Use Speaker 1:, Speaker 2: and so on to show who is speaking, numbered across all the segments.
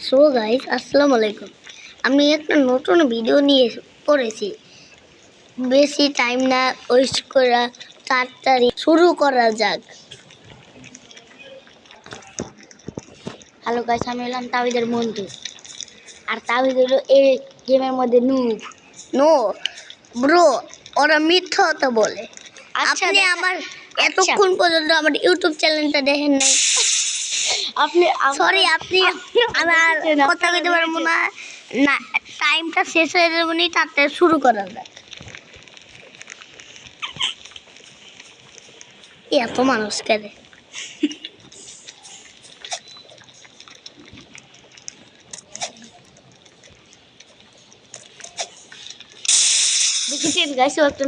Speaker 1: So guys, আসসালামু আলাইকুম। আমি একটা নতুন ভিডিও নিয়ে পড়েছি। বেশি টাইম না ওয়েস্ট করা, তাড়াতাড়ি শুরু করা যাক। হ্যালো গাইস, আমি হলাম তাওহিদের বন্ধু। আর তাওহিদ হলো এই গেমের মধ্যে নুব। নো ব্রো, ওরা মিথ্যা কথা বলে। আপনি আমার এতক্ষণ পর্যন্ত আমার ইউটিউব চ্যানেলটা দেখেন নাই। আপনি আমার কথা বলতে পারবো না। না, টাইমটা শেষ হয়ে যাবে নি, তাড়াতাড়ি শুরু করা যাক। এত মানুষ কেন? দেখেছেন গাইস, একটা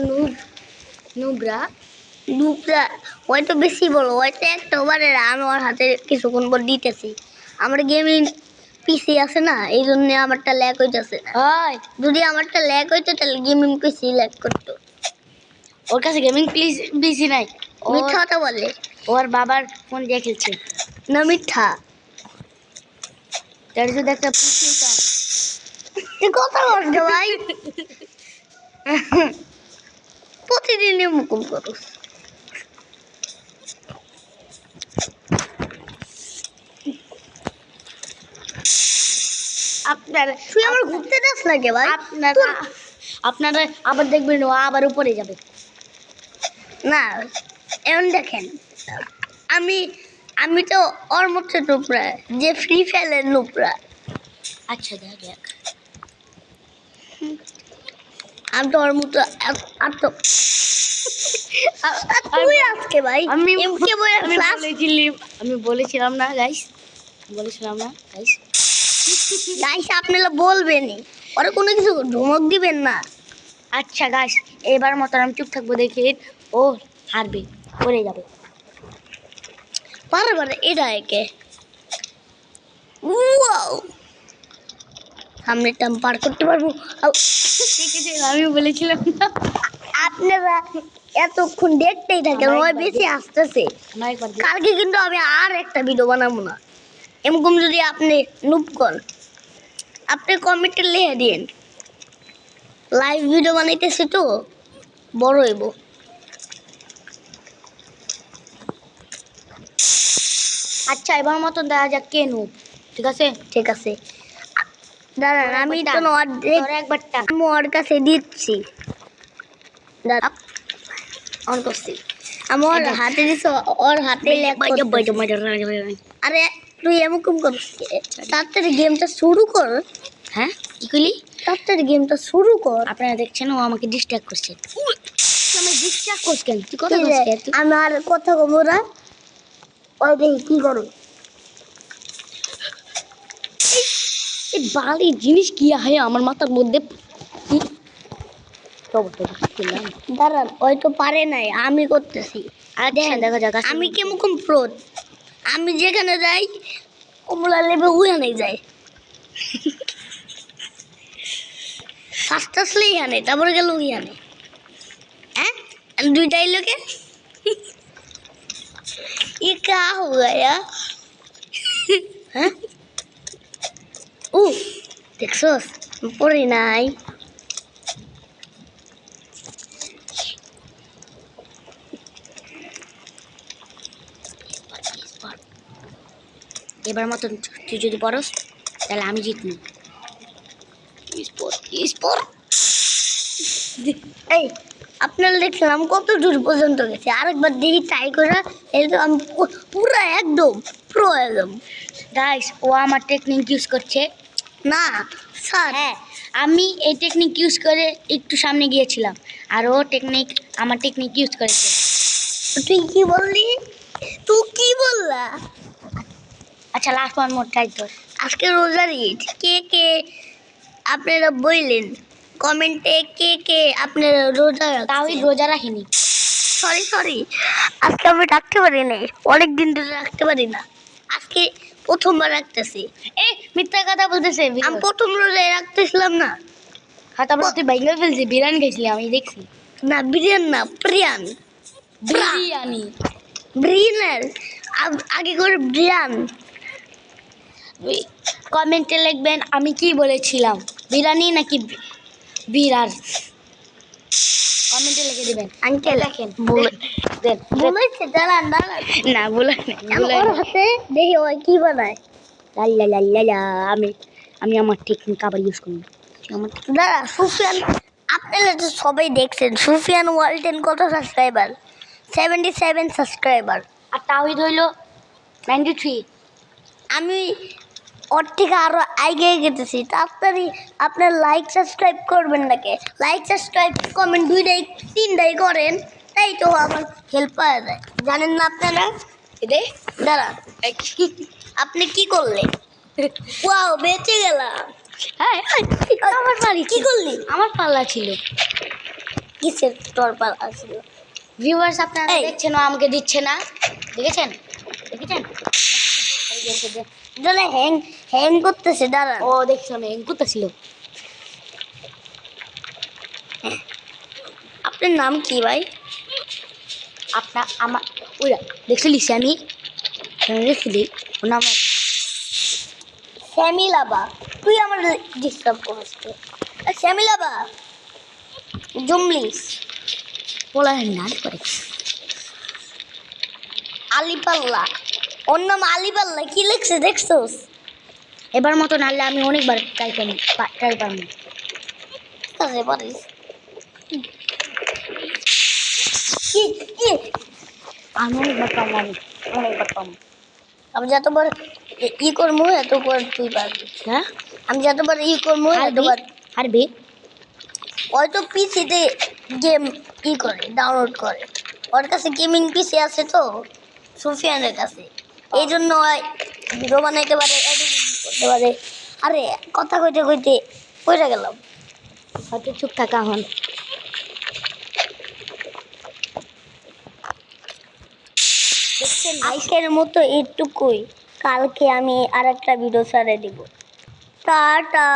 Speaker 1: নুবরা হয়তো বেশি বড়, হয়তো একটা ওভারের আমি ওর হাতে কিছুক্ষণ পর দিতেছি। আমার গেমিং পিসি আছে না, এই জন্য আমারটা ল্যাগ হইতেছে। যদি আমারটা ল্যাগ হইতো তাহলে গেমিং পিসি ল্যাগ করতো। ওর কাছে গেমিং পিসি নাই, মিথ্যা কথা বলে। ওর বাবার ফোন দিয়ে খেলছে না, মিথ্যা। তার যদি একটা পিসি কথা বলছো ভাই, প্রতিদিনই মুকুম করো। তুই আমার ঘুরতে দাস লাগে ভাই। আপনারা আবার দেখবেন ও আবার উপরে যাবে না। এখন দেখেন, আমি তো ওর মধ্যে নুবরা, যে ফ্রি ফায়ারের নুবরা। আচ্ছা দেখ, আমি তো ওর মতো তুই আজকে ভাই আমি বলেছিলাম না গাইস, গাইস আপনারা বলবেনই, ওরা কোনো কিছু ধমক দিবেন না। আচ্ছা গাইস, এবার মতো আমি চুপ থাকবো, দেখি ও হারবে, পড়ে যাবে। পারে এটা একে সামনে টাম পার করতে পারবো। আমি বলেছিলাম না, আপনারা এতক্ষণ দেখতেই থাকেন, ওই বেশি আসতেছে। কালকে কিন্তু আমি আর একটা ভিডিও বানাবো না। এরকম যদি আপনি নুব করেন, আপনি কমেন্টে লিখে দিন লাইভ ভিডিও বানাইতেছি তো, বড় হইব। আচ্ছা, এবার মতন দেখা যাক কে নুব। ঠিক আছে দাঁড়ান, আমি তো আমি ওর কাছে দিচ্ছি। আমি ওর হাতে দিচ্ছি, ওর হাতে আরে তুই এমন করছিস, তাড়াতাড়ি গেমটা শুরু কর। হ্যাঁ কি করলি? তাড়াতাড়ি গেমটা শুরু কর। আপনারা দেখছেন ও আমাকে ডিস্ট্রাক্ট করছে। তুই কথা বলছিস? আমার কথা বলবো না, ওই দেখি কি করো। এই বালি জিনিস কি হয় আমার মাথার মধ্যে। দাঁড়ান, ওই তো পারে নাই, আমি করতেছি। আর দেখা যাক আমি কেমন প্রোদ। আমি যেখানে যাই কমলা লেবে ওখানে যাই। ফার্স্ট আসলে ইহানে, তারপরে গেল ইহানে। হ্যাঁ দুইটাই লোকে ये क्या हो गया? হ্যাঁ ও দেখছস পড়ি নাই। এবার মতন তুই যদি পড়স তাহলে আমি জিতনি। এই আপনারা দেখলাম কত দূর পর্যন্ত গেছে, আরেকবার দেখি ট্রাই করে। এই তো আমি পুরো একদম প্রো একদম। গাইস, ও আমার টেকনিক ইউজ করছে না স্যার। হ্যাঁ, আমি এই টেকনিক ইউজ করে একটু সামনে গিয়েছিলাম, আর ও আমার টেকনিক ইউজ করেছে। তুই কি বললি? তুই কি বললা? আচ্ছা লাস্ট ওয়ান মোর ট্রাই কর। আজকে রোজার ঈদ, কে কে আপনারা বললেন কমেন্টে, কে কে আপনারা রোজা? তাওই রোজা রাখিনি। সরি আজকে আমি রাখতে পারি নাই, অনেক দিন ধরে রাখতে পারি না। আজকে প্রথমবার রাখতেছি। মিথ্যা কথা বলতেছে, আমি প্রথম রোজায় রাখতেছিলাম না। হ্যাঁ তারপর তুই বাইরে ফেলছি, বিরিয়ানি খাইছিলি আমি দেখছি। না বিরিয়ানি না, বিরিয়ানি আগে করে বিরিয়ানি। কমেন্টে লিখবেন আমি কি বলেছিলাম, বিরিয়ানি নাকি বিরার। কমেন্টে লিখে দিবেন। আঙ্কেল দেখেন বলেছে, দাঁড়ান দাঁড়ান, না বলে ওর হাতে দেখি ওই কি বানায়। লাল্লা লাল্লা লা, আমি আমার টেকনিক আবার ইউজ করব। দাঁড়া সুফিয়ান, আপনারা তো সবাই দেখছেন সুফিয়ান ওয়ালটেন কত সাবস্ক্রাইবার, 77 সাবস্ক্রাইবার, আর তাওহিদ হইল 93। আমি ওর থেকে আরও এগিয়ে গেতেছি। তাড়াতাড়ি আপনার লাইক সাবস্ক্রাইব করবেন নাকি, লাইক সাবস্ক্রাইব কমেন্ট 2টাই 3টাই করেন, তাই তো আমার হেল্প পাওয়া যায়। জানেন না আপনারা? এদের দাঁড়া, আপনি কি করলেন? ওয়াও বেঁচে গেলাম। হ্যাঁ আমার পাল্লা কি করলি? আমার পাল্লা ছিল। কিসের তোর পাল্লা ছিল? ভিউয়ার্স আপনারা দেখছেন ও আমাকে দিচ্ছে না, দেখেছেন দেখেছেন? দাঁড়া হ্যাং হ্যাং করতেছে, দাঁড়া। ও দেখছিলাম হ্যাং করতেছিল। আপনার নাম কি ভাই? আপনার আমার ওইরা দেখছিলিস আমি দেখছিলি ওর নাম শ্যামিলাবা। তুই আমার ডিস্টার্ব করিস তো। শ্যামিলাবা জমলিস বলা না করে। আলিপাল্লা, ওর নাম আলিপাল্লা, কি লিখছে দেখছোস? এবার মতো নাহলে আমি অনেকবার ট্রাই পারবো। পারিস আমি অনেকবার পাবো, অনেকবার পাবো। আমি যতবার ই করবো এতবার তুই পারবি। হ্যাঁ আমি যতবার ই করবো এতবার হারবি। হয়তো পিসিতে গেম ই করে ডাউনলোড করে, ওর কাছে গেমিং পিসি আছে তো সুফিয়ানের কাছে, এই জন্য ভিডিও বানাইতে পারে, এডিটিং করতে পারে। আরে কথা কইতে কইতে পড়ে গেলাম, হয়তো চুপ থাকা হন। দেখছেন আজকের মতো এইটুকুই, কালকে আমি আর একটা ভিডিও ছেড়ে দিব। টাটা।